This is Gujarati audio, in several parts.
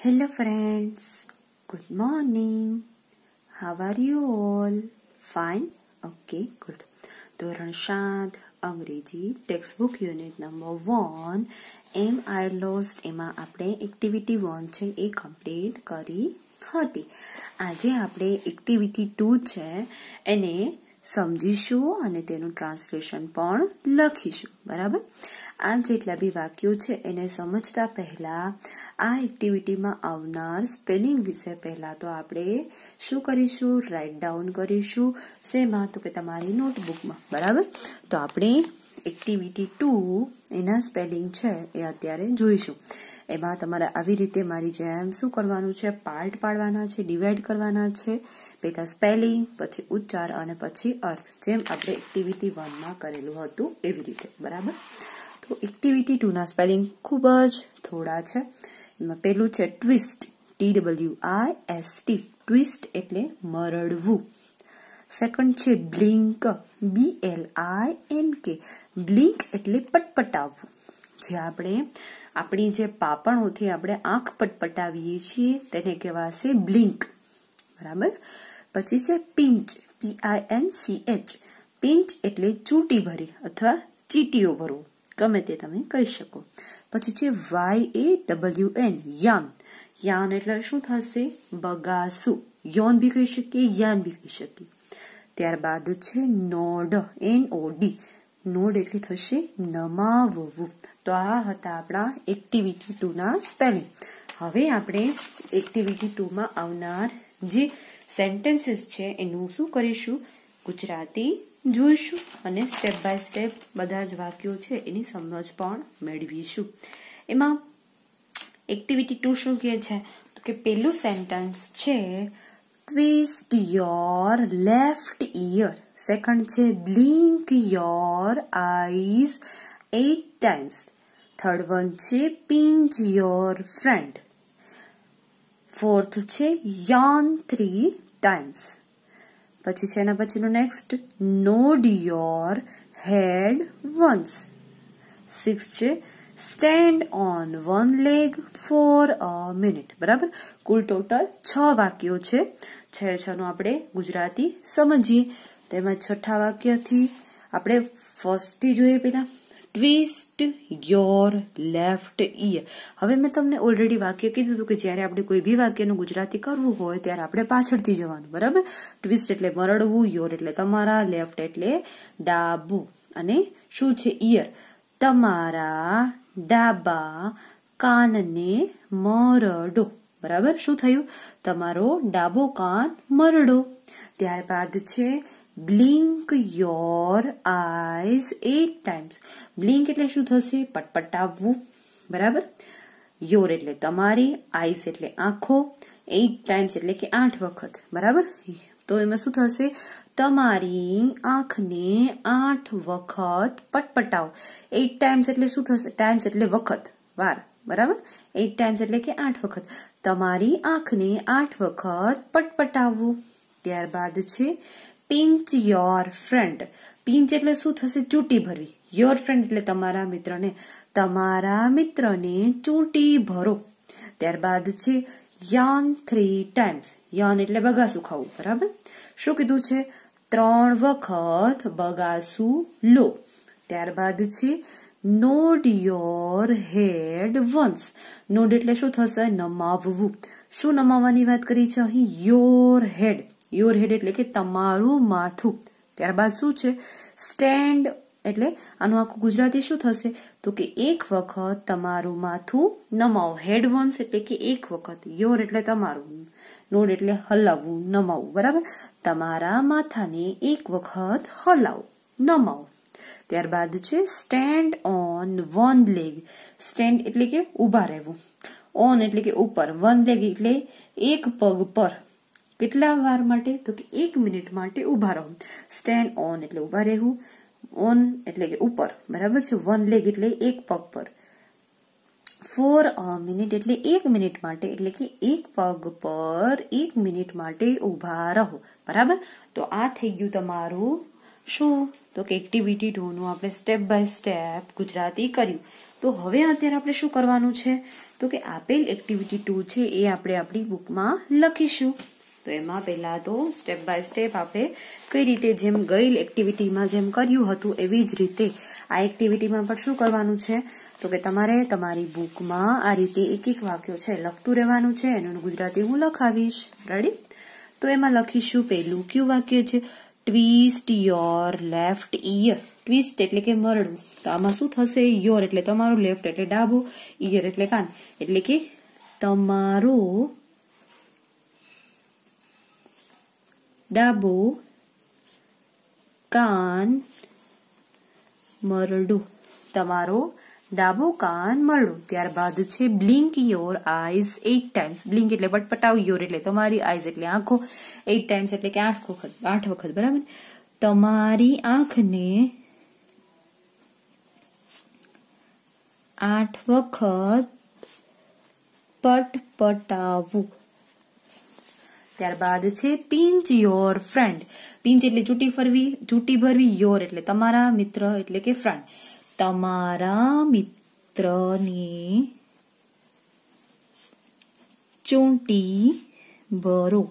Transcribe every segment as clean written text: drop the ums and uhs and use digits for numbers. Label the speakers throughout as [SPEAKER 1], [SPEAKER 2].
[SPEAKER 1] Hello friends, good morning. How are you all? Fine? Okay, good. ધોરણ 7 અંગ્રેજી textbook unit number 1 am I lost એમાં આપણે એક્ટિવિટી 1 છે એ કમ્પ્લીટ કરી હતી. આજે આપણે એક્ટિવિટી 2 છે એને સમજીશું અને તેનું ટ્રાન્સલેશન પણ લખીશું. બરાબર? આ જેટલા બી વાક્યો છે એને સમજતા પહેલા આ એક્ટિવિટીમાં આવનાર સ્પેલિંગ વિશે પહેલા તો આપણે શું કરીશું? રાઇટ ડાઉન કરીશું. શેમાં? તો કે તમારી નોટબુકમાં. બરાબર? તો આપણે એક્ટિવિટી 2 એના સ્પેલિંગ છે એ અત્યારે જોઈશું. એમાં તમારે આવી રીતે મારી જેમ શું કરવાનું છે? પાર્ટ પાડવાના છે, ડિવાઈડ કરવાના છે. પહેલા સ્પેલિંગ, પછી ઉચ્ચાર અને પછી અર્થ, જેમ આપણે એક્ટિવિટી 1માં કરેલું હતું એવી રીતે. બરાબર? તો એક્ટિવિટી 2ના સ્પેલિંગ ખૂબ જ થોડા છે. એમાં પહેલું છે ટ્વિસ્ટ, TWIST, ટ્વિસ્ટ એટલે મરડવું. સેકન્ડ છે બ્લિંક, BLINK, બ્લિંક એટલે પટપટાવવું. જે આપણે આપણી જે પાપણોથી આપણે આંખ પટપટાવીએ છીએ તેને કહેવાશે બ્લિંક. બરાબર? પછી છે પિંચ, PINCH, પિંચ એટલે ચૂંટી ભરી અથવા ચીટીઓ ભરવું, ગમે તે તમે કહી શકો. પછી છે YAWN, યાન. યાન એટલે શું થશે? બગાસું. યોન બી કહી શકીએ, યાન બી કહી શકીએ. ત્યારબાદ છે નોડ, NOD, નોડ એટલે થશે નમાવવું. તો આ હતા આપણા એક્ટિવિટી 2ના સ્પેલિંગ. હવે આપણે એક્ટિવિટી 2માં આવનાર જે સેન્ટેન્સીસ છે એનું શું કરીશું? ગુજરાતી જોઈશું અને સ્ટેપ બાય સ્ટેપ બધા જ વાક્યો છે એની સમજ પણ મેળવીશું. એમાં એક્ટિવિટી 2 શું કહે છે? તો કે પેલું સેન્ટેન્સ છે twist your left ear. Second છે blink your eyes 8 times. Third one છે પિંચ યોર ફ્રેન્ડ. ફોર્થ છે યાન 3 times. પછી છે એના પછીનું next nod your head once. 6 છે stand on one leg for a minute. બરાબર? કુલ ટોટલ 6 વાક્યો છે. 6 નું આપણે ગુજરાતી સમજીએ. તેમાં છઠ્ઠા વાક્યથી આપણે ફર્સ્ટથી જોઈએ. પેલા ટ્વિસ્ટ યોર લેફ્ટ ઇયર. હવે મેં તમને ઓલરેડી વાક્ય કીધું હતું કે જ્યારે આપણે કોઈ બી વાક્યનું ગુજરાતી કરવું હોય ત્યારે આપણે પાછળથી જવાનું. બરાબર? ટ્વિસ્ટ એટલે મરડવું, યોર એટલે તમારા, લેફ્ટ એટલે ડાબું, અને શું છે? ઇયર, તમારા ડાબા કાનને મરડો. બરાબર? શું થયું? તમારો ડાબો કાન મરડો. ત્યારબાદ છે blink your eyes 8 times. Blink એટલે શું થશે? પટપટાવવું. બરાબર? યોર એટલે તમારી, આઈઝ એટલે આંખો, 8 times એટલે કે 8 વખત. બરાબર? તો એમાં શું થશે? તમારી આંખને 8 વખત પટપટાવો. 8 times એટલે શું થશે? ટાઈમ્સ એટલે વખત, વાર. બરાબર? 8 times એટલે કે 8 વખત. તમારી આંખને 8 વખત પટપટાવવું. ત્યારબાદ છે પિંચ યોર ફ્રેન્ડ. પિંચ એટલે શું થશે? ચૂંટી ભરવી. યોર ફ્રેન્ડ એટલે તમારા મિત્રને. તમારા મિત્રને ચૂંટી ભરો. ત્યારબાદ છે યાન 3 times. યાન એટલે બગાસું ખાવું. બરાબર? શું કીધું છે? 3 વખત બગાસું લો. ત્યારબાદ છે nod your head once. Nod એટલે શું થશે? નમાવવું. શું નમાવવાની વાત કરી છે અહીં? Your head. યોર હેડ એટલે કે તમારું માથું. ત્યારબાદ શું છે? સ્ટેન્ડ એટલે આનું આખું ગુજરાતી શું થશે? તો કે એક વખત તમારું માથું નમાવો. હેડ વન્સ એટલે કે એક વખત. યોર એટલે તમારું. નોડ એટલે હલાવવું, નમાવવું. બરાબર? તમારા માથાને એક વખત હલાવો, નમાવો. ત્યારબાદ છે stand on one leg. Stand એટલે કે ઉભા રહેવું. ઓન એટલે કે ઉપર. વન લેગ એટલે એક પગ પર. કેટલા વાર માટે? તો કે 1 મિનિટ માટે ઉભા રહો. સ્ટેન્ડ ઓન એટલે ઉભા રહેવું, ઓન એટલે કે ઉપર. બરાબર છે? વન લેગ એટલે એક પગ પર. ફોર અ મિનિટ એટલે 1 મિનિટ માટે, એટલે કે એક પગ પર 1 મિનિટ માટે ઉભા રહો. બરાબર? તો આ થઈ ગયું તમારું શું? તો કે એક્ટિવિટી 2 નું આપણે સ્ટેપ બાય સ્ટેપ ગુજરાતી કર્યું. તો હવે અત્યારે આપણે શું કરવાનું છે? તો કે આપેલ એક્ટિવિટી 2 છે એ આપણે આપણી બુકમાં લખીશું. તો એમાં પહેલા તો સ્ટેપ બાય સ્ટેપ આપણે કઈ રીતે જેમ ગયેલ એક્ટિવિટીમાં જેમ કર્યું હતું એવી જ રીતે આ એક્ટિવિટીમાં પણ શું કરવાનું છે તો કે તમારે તમારી બુકમાં આ રીતે એક એક વાક્યો છે લખતું રહેવાનું છે. એનું ગુજરાતી હું લખાવીશ. રેડી? તો એમાં લખીશું પહેલું કયું વાક્ય છે twist your left ear. Twist એટલે કે મરડું. તો આમાં શું થશે યોર એટલે તમારું, લેફ્ટ એટલે ડાબુ, ઇયર એટલે કાન, એટલે કે તમારો ડાબો કાન મરડું. તમારો ડાબો કાન મરડું. ત્યારબાદ છે blink your eyes 8 times. Blink એટલે પટપટાવ, યોર એટલે તમારી, આઈઝ એટલે આંખો, 8 times એટલે કે 8 વખત. બરાબર? તમારી આંખને 8 વખત પટપટાવવું. ત્યારબાદ છે પિંચ યોર ફ્રેન્ડ. પિંચ એટલે ચૂંટી ભરવી, યોર એટલે તમારા, મિત્ર એટલે કે ફ્રેન્ડ. તમારા મિત્રને ચૂંટી ભરો.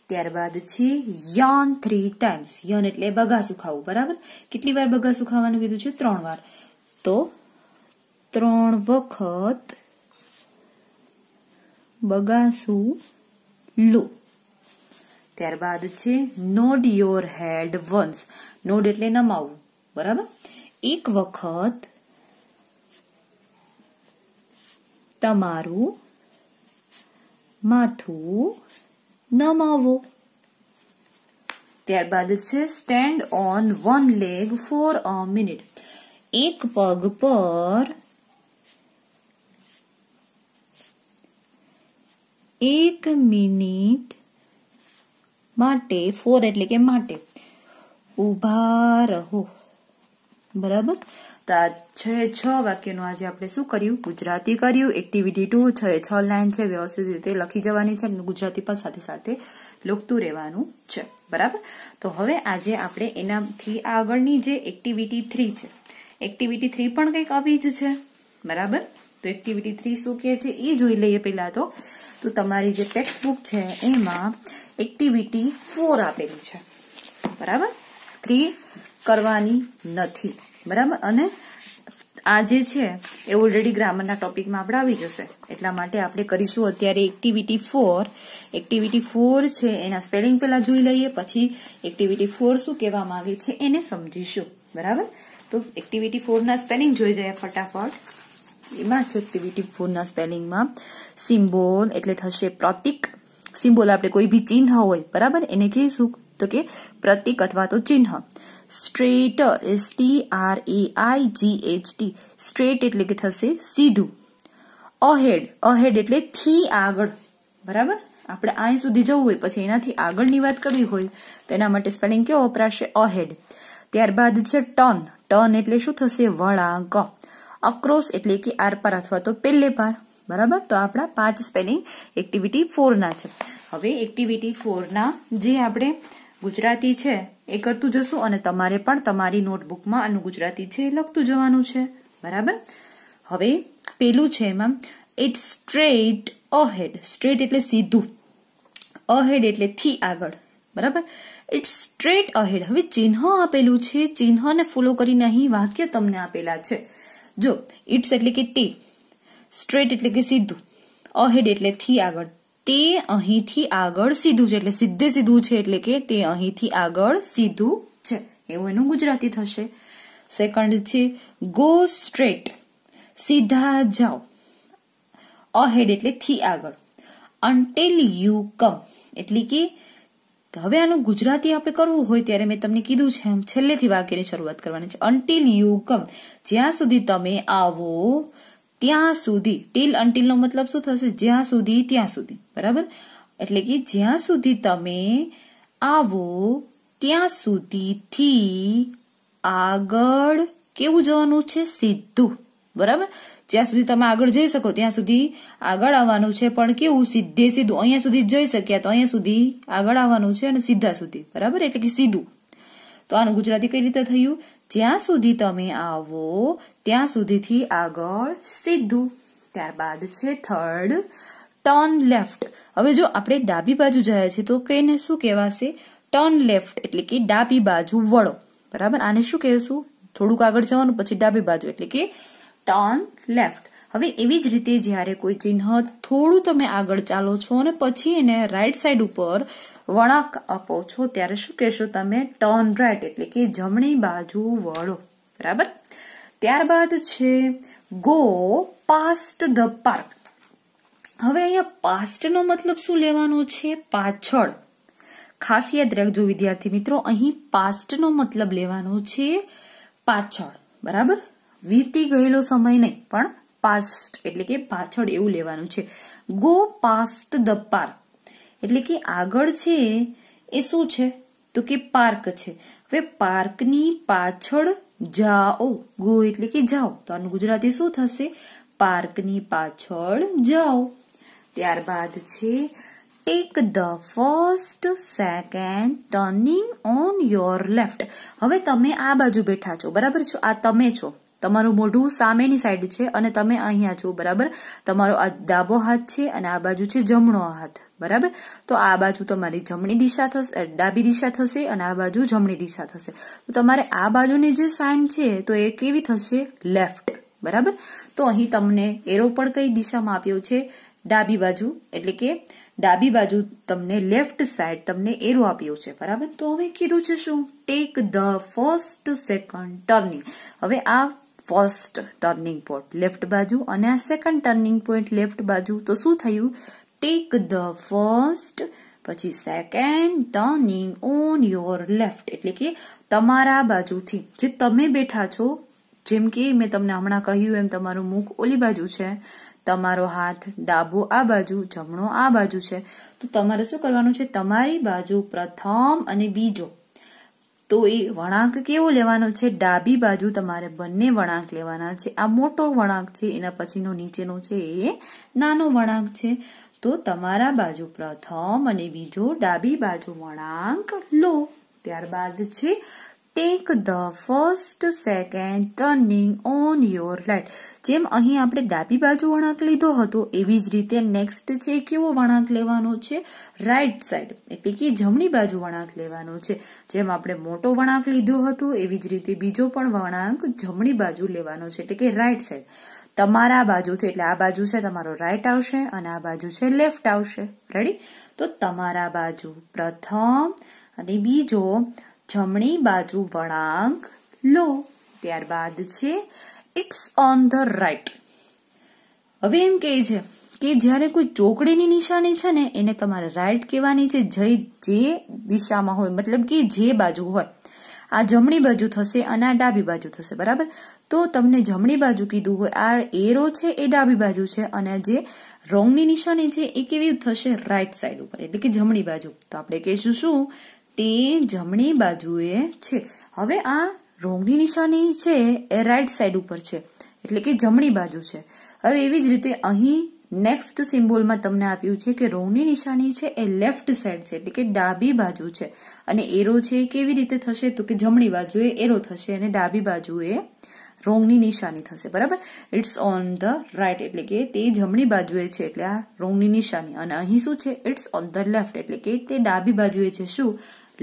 [SPEAKER 1] ત્યારબાદ છે યાન 3 times. યાન એટલે બગાસું ખાવું. બરાબર? કેટલી વાર બગાસું ખાવાનું કીધું છે? 3 વાર. તો 3 વખત બગાસું લો. ત્યારબાદ છે nod your head once. Nod એટલે નમાવવું. બરાબર? એક વખત તમારું માથું નમાવો. ત્યારબાદ છે stand on one leg for a minute. એક પગ પર 1 મિનિટ માટે, 4 એટલે કે માટે, ઉભા રહો. બરાબર? તો આ 6 વાક્યનું આજે આપણે શું કર્યું? ગુજરાતી કર્યું. એક્ટિવિટી 2 6 લાઈન છે, વ્યવસ્થિત રીતે લખી જવાની છે. ગુજરાતી પણ સાથે સાથે લખતું રહેવાનું છે. બરાબર? તો હવે આજે આપણે એનાથી આગળની જે એક્ટિવિટી 3 છે, એક્ટિવિટી 3 પણ કંઈક આવી જ છે. બરાબર? તો એક્ટિવિટી 3 શું કહે છે એ જોઈ લઈએ પહેલા તો તમારી જે ટેક્સ્ટ બુક છે એમાં એક્ટિવિટી 4 આપેલી છે. બરાબર? 3 કરવાની નથી. બરાબર? અને આ જે છે એ ઓલરેડી ગ્રામરના ટોપિકમાં આપણે આવી જશે, એટલા માટે આપણે કરીશું અત્યારે એક્ટિવિટી 4. એક્ટિવિટી 4 છે એના સ્પેલિંગ પહેલા જોઈ લઈએ, પછી એક્ટિવિટી 4 શું કહેવામાં આવે છે એને સમજીશું. બરાબર? તો એક્ટિવિટી 4 ના સ્પેલિંગ જોઈ જાય ફટાફટ. એમાં છે એક્ટિવિટી 4 ના સ્પેલિંગમાં સિમ્બોલ એટલે થશે પ્રતીક. સિમ્બોલ આપણે કોઈ બી ચિહ્ન હોય, બરાબર, એને કહીશું તો કે પ્રતીક અથવા તો ચિહ્ન. Straight STRAIGHT. સ્ટ્રેટ એટલે કે થશે સીધું. અહેડ, અહેડ એટલે થી આગળ. બરાબર? આપણે અહીં સુધી જવું હોય પછી એનાથી આગળની વાત કરવી હોય તો એના માટે સ્પેલિંગ કેવો વપરાશે? અહેડ. ત્યારબાદ છે ટર્ન. ટર્ન એટલે શું થશે? વળાંક. અક્રોસ એટલે કે આર પાર અથવા તો પેલે પાર. બરાબર? તો આપણા 5 સ્પેલિંગ એક્ટિવિટી 4 ના છે. હવે એક્ટિવિટી 4 ના જે આપણે ગુજરાતી છે એ કરતું જશું અને તમારે પણ તમારી નોટબુકમાં આનું ગુજરાતી છે લખતું જવાનું છે. બરાબર? હવે પેલું છે એમાં ઇટ્સ સ્ટ્રેટ અહેડ. સ્ટ્રેટ એટલે સીધું, અહેડ એટલે થી આગળ. બરાબર? It's straight ahead. હવે ચિહ્ન આપેલું છે, ચિહ્નને ફોલો કરીને અહીં વાક્ય તમને આપેલા છે. જો ઇટ્સ એટલે કે તે, સ્ટ્રેટ એટલે કે સીધું, અહેડ એટલે થી આગળ, તે અહીંથી આગળ સીધું છે એટલે સીધે સીધું છે એટલે કે તે અહીંથી આગળ સીધું છે, એવું એનું ગુજરાતી થશે. સેકન્ડ છે ગો સ્ટ્રેટ, સીધા જાઓ, અહેડ એટલે થી આગળ, અન્ટિલ યુ કમ એટલે કે હવે આનું ગુજરાતી આપણે કરવું હોય ત્યારે મેં તમને કીધું છે એમ છેલ્લેથી વાક્યની શરૂઆત કરવાની છે. અન્ટિલ યુ કમ, જ્યાં સુધી તમે આવો ત્યાં સુધી. ટીલ અન્ટિલ નો મતલબ શું થશે? જ્યાં સુધી ત્યાં સુધી. બરાબર? એટલે કે જ્યાં સુધી તમે આવો ત્યાં સુધીથી આગળ કેવું જવાનું છે? સીધું. બરાબર? જ્યાં સુધી તમે આગળ જઈ શકો ત્યાં સુધી આગળ આવવાનું છે, પણ કેવું? સીધે સીધું. અહીંયા સુધી જઈ શક્યા તો અહીંયા સુધી આગળ આવવાનું છે અને સીધા સુધી. બરાબર? એટલે કે સીધું. તો આનું ગુજરાતી કઈ રીતે થયું? જ્યાં સુધી તમે આવો ત્યાં સુધીથી આગળ સીધું. ત્યારબાદ છે થર્ડ ટર્ન લેફ્ટ. હવે જો આપણે ડાબી બાજુ જાય છે તો કઈને શું કહેવાશે? ટર્ન લેફ્ટ એટલે કે ડાબી બાજુ વળો. બરાબર, આને શું કહેશું? થોડુંક આગળ જવાનું પછી ડાબી બાજુ એટલે કે ટર્ન લેફ્ટ. હવે એવી જ રીતે જ્યારે કોઈ ચિહ્ન થોડું તમે આગળ ચાલો છો અને પછી એને રાઈટ સાઈડ ઉપર વળાંક આપો છો ત્યારે શું કહેશો તમે? ટર્ન રાઈટ એટલે કે જમણી બાજુ વળો. બરાબર. ત્યારબાદ છે ગો પાસ્ટ ધ પાર્ક. હવે અહીંયા પાસ્ટ નો મતલબ શું લેવાનો છે? પાછળ. ખાસ યાદ રાખજો વિદ્યાર્થી મિત્રો, અહીં પાસ્ટ નો મતલબ લેવાનો છે પાછળ. બરાબર, વીતી ગયેલો સમય નહીં પણ પાસ્ટ એટલે કે પાછળ એવું લેવાનું છે. ગો પાસ્ટ ધ પાર્ક એટલે કે આગળ છે એ શું છે? તો કે પાર્ક છે. હવે પાર્કની પાછળ જાઓ. ગો એટલે કે જાઓ, તો આનું ગુજરાતી શું થશે? પાર્કની પાછળ જાઓ. ત્યારબાદ છે take the first second turning on your left. હવે તમે આ બાજુ બેઠા છો, બરાબર છો? આ તમે છો, તમારું મોઢું સામેની સાઈડ છે અને તમે અહીંયા છો. બરાબર, તમારો આ ડાબો હાથ છે અને આ બાજુ છે જમણો હાથ. બરાબર, તો આ બાજુ તમારી જમણી દિશા થશે, ડાબી દિશા થશે અને આ બાજુ જમણી દિશા થશે. તો તમારે આ બાજુની જે સાઇન છે તો એ કેવી થશે? લેફ્ટ. બરાબર, તો અહીં તમને એરો પણ કઈ દિશામાં આપ્યો છે? ડાબી બાજુ એટલે કે ડાબી બાજુ તમને લેફ્ટ સાઈડ તમને એરો આપ્યો છે. બરાબર, તો હવે કીધું છે શું? Take the first second turning. હવે આ ફર્સ્ટ ટર્નિંગ પોઈન્ટ લેફ્ટ બાજુ અને આ સેકન્ડ ટર્નિંગ પોઈન્ટ લેફ્ટ બાજુ, તો શું થયું? ટેક ધ ફર્સ્ટ પછી second turning on your left એટલે કે તમારા બાજુથી જે તમે બેઠા છો, જેમ કે મેં તમને હમણાં કહ્યું એમ તમારું મુખ ઓલી બાજુ છે, તમારો હાથ ડાબો આ બાજુ, જમણો આ બાજુ છે. તો તમારે શું કરવાનું છે? તમારી બાજુ પ્રથમ અને બીજો, તો એ વળાંક કેવો લેવાનો છે? ડાબી બાજુ તમારે બંને વળાંક લેવાના છે. આ મોટો વળાંક છે, એના પછીનો નીચેનો છે એ નાનો વળાંક છે. તો તમારા બાજુ પ્રથમ અને બીજો ડાબી બાજુ વળાંક લો. ત્યારબાદ છે take the first second turning on your right. જેમ અહીં આપણે ડાબી બાજુ વળાંક લીધો હતો એવી જ રીતે નેક્સ્ટ છે કેવો વળાંક લેવાનો છે? રાઈટ સાઈડ એટલે કે જમણી બાજુ વળાંક લેવાનો છે. જેમ આપણે મોટો વળાંક લીધો હતો એવી જ રીતે બીજો પણ વળાંક જમણી બાજુ લેવાનો છે એટલે કે રાઈટ સાઈડ. તમારા બાજુથી એટલે આ બાજુ છે તમારો રાઈટ આવશે અને આ બાજુ છે લેફ્ટ આવશે. રેડી? તો તમારા બાજુ પ્રથમ અને બીજો જમણી બાજુ વળાંક લો. ત્યારબાદ છે ઇટ્સ ઓન ધ રાઈટ. હવે એમ કહે છે કે જ્યારે કોઈ ચોકડીની નિશાની છે ને એને તમારે રાઈટ કહેવાની છે, જે દિશામાં હોય, મતલબ કે જે બાજુ હોય. આ જમણી બાજુ થશે અને આ ડાબી બાજુ થશે. બરાબર, તો તમને જમણી બાજુ કીધું હોય, આ એરો છે એ ડાબી બાજુ છે અને જે રોંગની નિશાની છે એ કેવી થશે? રાઈટ સાઈડ ઉપર એટલે કે જમણી બાજુ. તો આપણે કહીશું શું? તે જમણી બાજુએ છે. હવે આ રોંગની નિશાની છે એ રાઈટ સાઈડ ઉપર છે એટલે કે જમણી બાજુ છે. હવે એવી જ રીતે અહીં નેક્સ્ટ સિમ્બોલમાં તમને આપ્યું છે કે રોંગની નિશાની છે એ લેફ્ટ સાઈડ છે એટલે કે ડાબી બાજુ છે અને એરો છે કેવી રીતે થશે? તો કે જમણી બાજુએ એરો થશે અને ડાબી બાજુએ રોંગની નિશાની થશે. બરાબર, ઇટ્સ ઓન ધ રાઈટ એટલે કે તે જમણી બાજુએ છે એટલે આ રોંગની નિશાની, અને અહીં શું છે? ઇટ્સ ઓન ધ લેફ્ટ એટલે કે તે ડાબી બાજુએ છે. શું?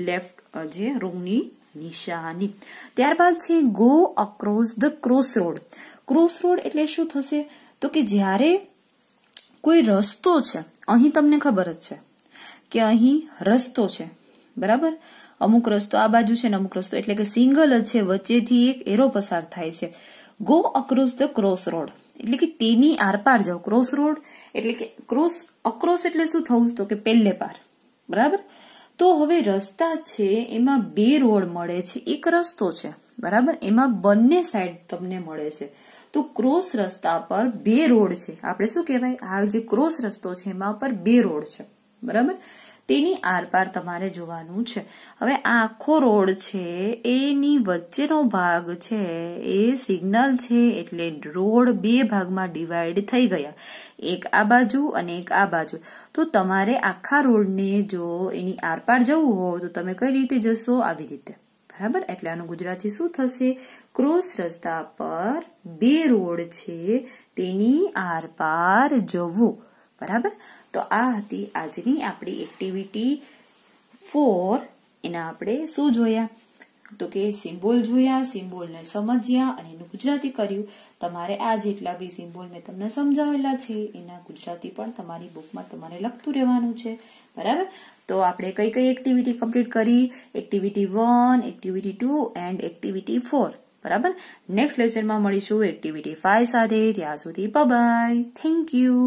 [SPEAKER 1] લેફ્ટ જે રોંગની નિશાની. ત્યારબાદ છે go across the cross road. Cross road એટલે શું થશે? તો કે જ્યારે કોઈ રસ્તો છે, અહીં તમને ખબર જ છે કે અહીં રસ્તો છે. બરાબર, અમુક રસ્તો આ બાજુ છે ને અમુક રસ્તો એટલે કે સિંગલ જ છે, વચ્ચેથી એક એરો પસાર થાય છે. Go across the cross road એટલે કે તેની આરપાર જાઓ. ક્રોસ રોડ એટલે કે અક્રોસ એટલે શું થવું? તો કે પહેલે પાર. બરાબર, તો હવે રસ્તા છે એમાં બે રોડ મળે છે, એક રસ્તો છે. બરાબર, એમાં બંને સાઈડ તમને મળે છે. તો ક્રોસ રસ્તા પર બે રોડ છે. આપણે શું કહેવાય? આ જે ક્રોસ રસ્તો છે એમાં પર બે રોડ છે. બરાબર, તેની આરપાર તમારે જોવાનું છે. હવે આ આખો રોડ છે એની વચ્ચેનો ભાગ છે એ સિગ્નલ છે એટલે રોડ બે ભાગમાં ડિવાઈડ થઈ ગયા, એક આ બાજુ અને એક આ બાજુ. તો તમારે આખા રોડને જો એની આરપાર જવું હોય તો તમે કઈ રીતે જશો? આવી રીતે. બરાબર, એટલે આનું ગુજરાતી શું થશે? ક્રોસ રસ્તા પર બે રોડ છે તેની આરપાર જવું. બરાબર. તો આ હતી આજની આપણી એક્ટિવિટી 4. એના આપણે શું જોયા? તો કે સિમ્બોલ જોયા, સિમ્બોલને સમજ્યા અને એનું ગુજરાતી કર્યું. તમારે આ જેટલા બી સિમ્બોલ મેં તમને સમજાવેલા છે એના ગુજરાતી પણ તમારી બુકમાં તમારે લખતું રહેવાનું છે. બરાબર. તો આપણે કઈ કઈ એક્ટિવિટી કમ્પ્લીટ કરી? Activity 1, activity 2 and activity 4. બરાબર. નેક્સ્ટ લેક્ચરમાં મળીશું એક્ટિવિટી 5 સાથે. ત્યાં સુધી બાય બાય. Thank you.